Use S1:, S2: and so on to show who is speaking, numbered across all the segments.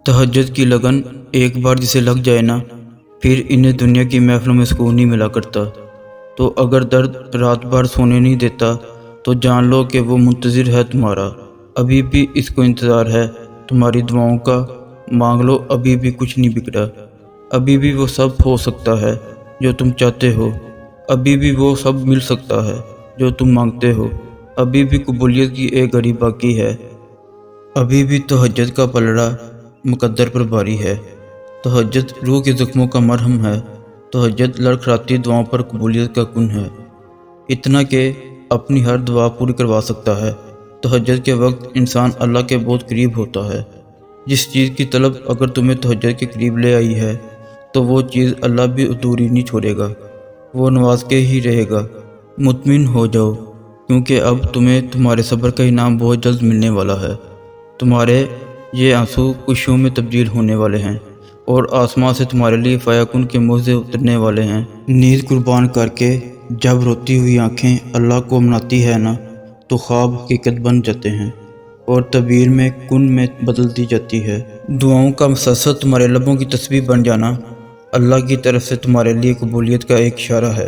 S1: तहज्जुद की लगन एक बार जिसे लग जाए ना, फिर इन्हें दुनिया की महफिलों में सुकून नहीं मिला करता। तो अगर दर्द रात भर सोने नहीं देता, तो जान लो कि वो मुंतज़िर है तुम्हारा। अभी भी इसको इंतज़ार है तुम्हारी दुआओं का। मांग लो, अभी भी कुछ नहीं बिगड़ा। अभी भी वो सब हो सकता है जो तुम चाहते हो। अभी भी वो सब मिल सकता है जो तुम मांगते हो। अभी भी कबूलियत की एक घड़ी बाकी है। अभी भी तहज्जुद का पलड़ा मुकद्दर पर भारी है। तहज्जुद रूह के ज़ख्मों का मरहम है। तहज्जुद लड़खड़ाती दुआओं पर कबूलियत का कुन है। इतना कि अपनी हर दुआ पूरी करवा सकता है। तहज्जुद के वक्त इंसान अल्लाह के बहुत करीब होता है। जिस चीज़ की तलब अगर तुम्हें तहज्जुद के करीब ले आई है, तो वो चीज़ अल्लाह भी अधूरी नहीं छोड़ेगा, वो नवाज के ही रहेगा। मुतमिन हो जाओ, क्योंकि अब तुम्हें तुम्हारे सब्र का इनाम बहुत जल्द मिलने वाला है। तुम्हारे ये आंसू खुशियों में तब्दील होने वाले हैं, और आसमां से तुम्हारे लिए फ़याकुन के मुझे उतरने वाले हैं। नींद कुर्बान करके जब रोती हुई आंखें अल्लाह को मनाती है ना, तो ख्वाब हकीकत बन जाते हैं और तबीर में कुन में बदल दी जाती है। दुआओं का मसलसल तुम्हारे लबों की तस्बीह बन जाना अल्लाह की तरफ से तुम्हारे लिए कबूलियत का एक इशारा है।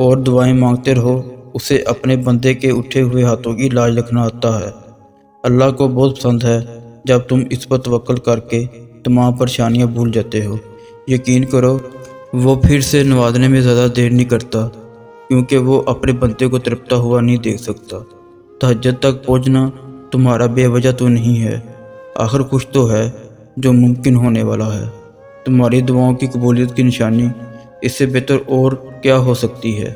S1: और दुआएं मांगते रहो, उसे अपने बंदे के उठे हुए हाथों की लाज रखना आता है। अल्लाह को बहुत पसंद है जब तुम इस पर तवक्कल करके तमाम परेशानियां भूल जाते हो। यकीन करो, वो फिर से नवाजने में ज़्यादा देर नहीं करता, क्योंकि वो अपने बंदे को तड़पता हुआ नहीं देख सकता। तहज्जुद तक पहुँचना तुम्हारा बेवजह तो नहीं है, आखिर कुछ तो है जो मुमकिन होने वाला है। तुम्हारी दुआओं की कबूलियत की निशानी इससे बेहतर और क्या हो सकती है।